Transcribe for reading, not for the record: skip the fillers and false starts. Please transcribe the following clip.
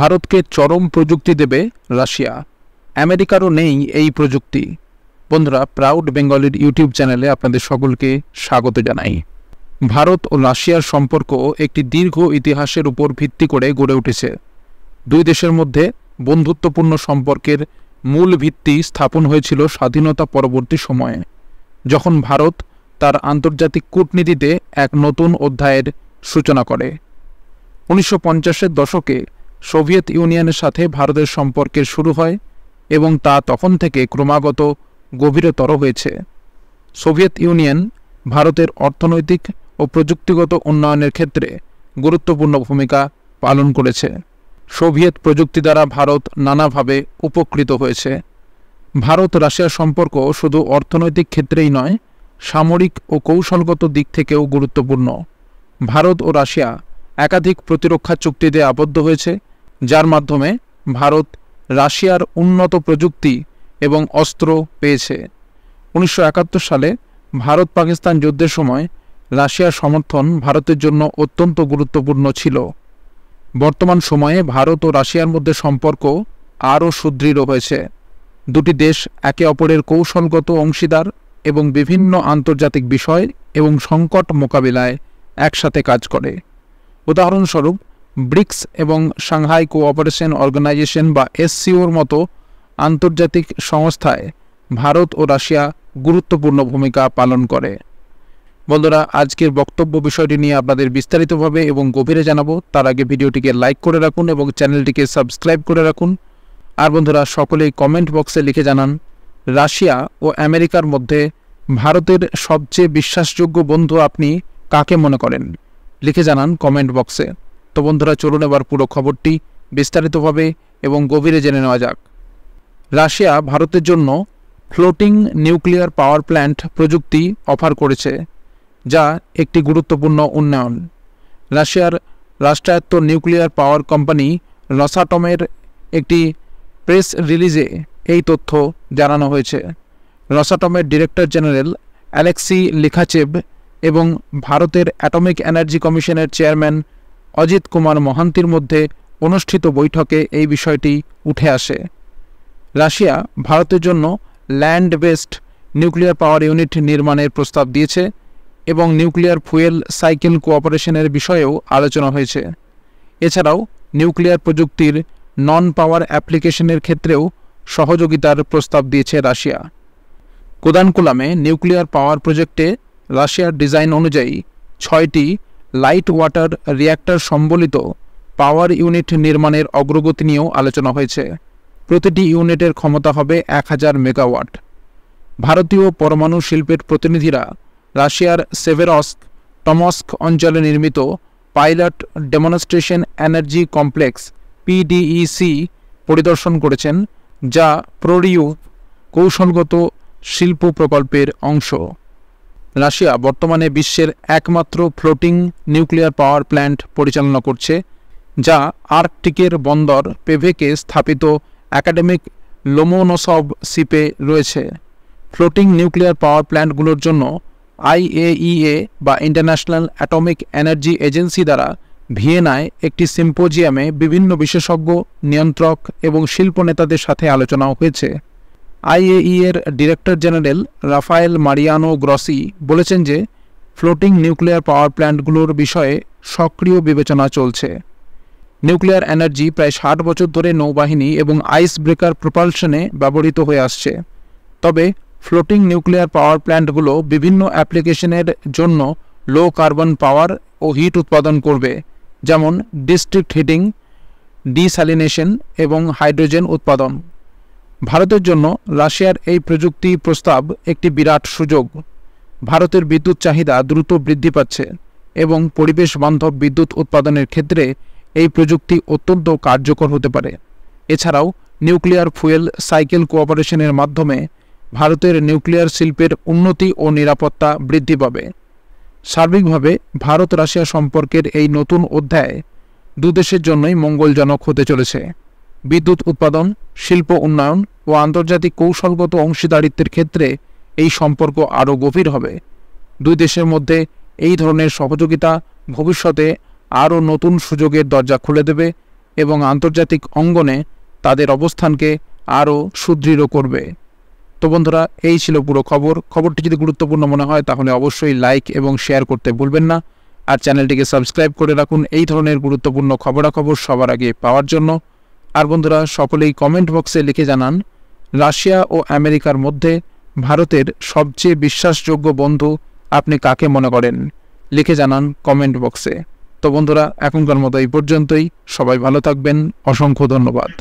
ভারতকে চরম প্রযুক্তি দেবে রাশিয়া। আমেরিকারও নেই এই প্রযুক্তি। বন্ধুরা, প্রাউড বেঙ্গলির ইউটিউব চ্যানেলে আপনাদের সকলকে স্বাগত জানাই। ভারত ও রাশিয়ার সম্পর্ক একটি দীর্ঘ ইতিহাসের উপর ভিত্তি করে গড়ে উঠেছে। দুই দেশের মধ্যে বন্ধুত্বপূর্ণ সম্পর্কের মূল ভিত্তি স্থাপন হয়েছিল স্বাধীনতা পরবর্তী সময়ে, যখন ভারত তার আন্তর্জাতিক কূটনীতিতে এক নতুন অধ্যায়ের সূচনা করে। 1950-এর দশকে সোভিয়েত ইউনিয়নের সাথে ভারতের সম্পর্কের শুরু হয় এবং তা তখন থেকে ক্রমাগত গভীরতর হয়েছে। সোভিয়েত ইউনিয়ন ভারতের অর্থনৈতিক ও প্রযুক্তিগত উন্নয়নের ক্ষেত্রে গুরুত্বপূর্ণ ভূমিকা পালন করেছে। সোভিয়েত প্রযুক্তি দ্বারা ভারত নানাভাবে উপকৃত হয়েছে। ভারত রাশিয়ার সম্পর্ক শুধু অর্থনৈতিক ক্ষেত্রেই নয়, সামরিক ও কৌশলগত দিক থেকেও গুরুত্বপূর্ণ। ভারত ও রাশিয়া একাধিক প্রতিরক্ষা চুক্তিতে আবদ্ধ হয়েছে, যার মাধ্যমে ভারত রাশিয়ার উন্নত প্রযুক্তি এবং অস্ত্র পেয়েছে। 1971 সালে ভারত পাকিস্তান যুদ্ধের সময় রাশিয়ার সমর্থন ভারতের জন্য অত্যন্ত গুরুত্বপূর্ণ ছিল। বর্তমান সময়ে ভারত ও রাশিয়ার মধ্যে সম্পর্ক আরও সুদৃঢ় হয়েছে। দুটি দেশ একে অপরের কৌশলগত অংশীদার এবং বিভিন্ন আন্তর্জাতিক বিষয় এবং সংকট মোকাবিলায় একসাথে কাজ করে। উদাহরণস্বরূপ, ব্রিক্স এবং সাংহাই কোঅপারেশন অর্গানাইজেশন বা SCOর মতো আন্তর্জাতিক সংস্থায় ভারত ও রাশিয়া গুরুত্বপূর্ণ ভূমিকা পালন করে। বন্ধুরা, আজকের বক্তব্য বিষয়টি নিয়ে আপনাদের বিস্তারিতভাবে এবং গভীরে জানাবো। তার আগে ভিডিওটিকে লাইক করে রাখুন এবং চ্যানেলটিকে সাবস্ক্রাইব করে রাখুন। আর বন্ধুরা, সকলেই কমেন্ট বক্সে লিখে জানান, রাশিয়া ও আমেরিকার মধ্যে ভারতের সবচেয়ে বিশ্বাসযোগ্য বন্ধু আপনি কাকে মনে করেন? লিখে জানান কমেন্ট বক্সে। তো বন্ধুরা, চলুন এবার পুরো খবরটি বিস্তারিতভাবে এবং গভীরে জেনে নেওয়া যাক। রাশিয়া ভারতের জন্য ফ্লোটিং নিউক্লিয়ার পাওয়ার প্ল্যান্ট প্রযুক্তি অফার করেছে, যা একটি গুরুত্বপূর্ণ উন্নয়ন। রাশিয়ার রাষ্ট্রায়ত্ত নিউক্লিয়ার পাওয়ার কোম্পানি রসাটমের একটি প্রেস রিলিজে এই তথ্য জানানো হয়েছে। রসাটমের ডিরেক্টর জেনারেল অ্যালেক্সি লিখাচেভ এবং ভারতের অ্যাটমিক এনার্জি কমিশনের চেয়ারম্যান অজিত কুমার মহান্তির মধ্যে অনুষ্ঠিত বৈঠকে এই বিষয়টি উঠে আসে। রাশিয়া ভারতের জন্য land based nuclear power unit নির্মাণের প্রস্তাব দিয়েছে এবং নিউক্লিয়ার ফুয়েল সাইকেল কোঅপারেশনের বিষয়েও আলোচনা হয়েছে। এছাড়াও নিউক্লিয়ার প্রযুক্তির নন পাওয়ার অ্যাপ্লিকেশনের ক্ষেত্রেও সহযোগিতার প্রস্তাব দিয়েছে রাশিয়া। কুদানকুলামে নিউক্লিয়ার পাওয়ার প্রজেক্টে রাশিয়ার ডিজাইন অনুযায়ী 6টি লাইট ওয়াটার রিঅ্যাক্টর সম্বলিত পাওয়ার ইউনিট নির্মাণের অগ্রগতি নিয়েও আলোচনা হয়েছে। প্রতিটি ইউনিটের ক্ষমতা হবে 1000 মেগাওয়াট। ভারতীয় পরমাণু শিল্পের প্রতিনিধিরা রাশিয়ার সেভেরস্ক টমস্ক অঞ্চলে নির্মিত pilot demonstration energy complex PDEC পরিদর্শন করেছেন, যা প্রোরিউ কৌশলগত শিল্প প্রকল্পের অংশ। রাশিয়া বর্তমানে বিশ্বের একমাত্র ফ্লোটিং নিউক্লিয়ার পাওয়ার প্ল্যান্ট পরিচালনা করছে, যা আর্কটিকের বন্দর পেভেকে স্থাপিত একাডেমিক লোমোনোসভ শিপে রয়েছে। ফ্লোটিং নিউক্লিয়ার পাওয়ার প্ল্যান্টগুলোর জন্য IAEA বা ইন্টারন্যাশনাল অ্যাটমিক এনার্জি এজেন্সি দ্বারা ভিয়েনায় একটি সিম্পোজিয়ামে বিভিন্ন বিশেষজ্ঞ, নিয়ন্ত্রক এবং শিল্প নেতাদের সাথে আলোচনাও হয়েছে। IAEA-এর director general Rafael Mariano Grossi বলেছেন যে ফ্লোটিং নিউক্লিয়ার পাওয়ার প্ল্যান্টগুলোর বিষয়ে সক্রিয় বিবেচনা চলছে। নিউক্লিয়ার এনার্জি প্রায় 60 বছর ধরে নৌবাহিনী এবং আইস ব্রেকার প্রপালশনে ব্যবহৃত হয়ে আসছে। তবে ফ্লোটিং নিউক্লিয়ার পাওয়ার প্ল্যান্টগুলো বিভিন্ন অ্যাপ্লিকেশনের জন্য লো কার্বন পাওয়ার ও হিট উৎপাদন করবে, যেমন ডিস্ট্রিক্ট হিটিং, ডিস্যালিনেশন এবং হাইড্রোজেন উৎপাদন। ভারতের জন্য রাশিয়ার এই প্রযুক্তি প্রস্তাব একটি বিরাট সুযোগ। ভারতের বিদ্যুৎ চাহিদা দ্রুত বৃদ্ধি পাচ্ছে এবং পরিবেশ বান্ধব বিদ্যুৎ উৎপাদনের ক্ষেত্রে এই প্রযুক্তি অত্যন্ত কার্যকর হতে পারে। এছাড়াও নিউক্লিয়ার ফুয়েল সাইকেল কোঅপারেশনের মাধ্যমে ভারতের নিউক্লিয়ার শিল্পের উন্নতি ও নিরাপত্তা বৃদ্ধি পাবে। সার্বিকভাবে ভারত রাশিয়া সম্পর্কের এই নতুন অধ্যায় দুদেশের জন্যই মঙ্গলজনক হতে চলেছে। বিদ্যুৎ উৎপাদন, শিল্প উন্নয়ন ও আন্তর্জাতিক কৌশলগত অংশীদারিত্বের ক্ষেত্রে এই সম্পর্ক আরও গভীর হবে। দুই দেশের মধ্যে এই ধরনের সহযোগিতা ভবিষ্যতে আরও নতুন সুযোগের দরজা খুলে দেবে এবং আন্তর্জাতিক অঙ্গনে তাদের অবস্থানকে আরও সুদৃঢ় করবে। তো বন্ধুরা, এই ছিল পুরো খবরটি যদি গুরুত্বপূর্ণ মনে হয় তাহলে অবশ্যই লাইক এবং শেয়ার করতে ভুলবেন না। আর চ্যানেলটিকে সাবস্ক্রাইব করে রাখুন এই ধরনের গুরুত্বপূর্ণ খবরাখবর সবার আগে পাওয়ার জন্য। আর বন্ধুরা, সকলেই কমেন্ট বক্সে লিখে জানান রাশিয়া ও আমেরিকার মধ্যে ভারতের সবচেয়ে বিশ্বাসযোগ্য বন্ধু আপনি কাকে মনে করেন, লিখে জানান কমেন্ট বক্সে। তো বন্ধুরা, এখনকার মতো এই পর্যন্তই। সবাই ভালো থাকবেন। অসংখ্য ধন্যবাদ।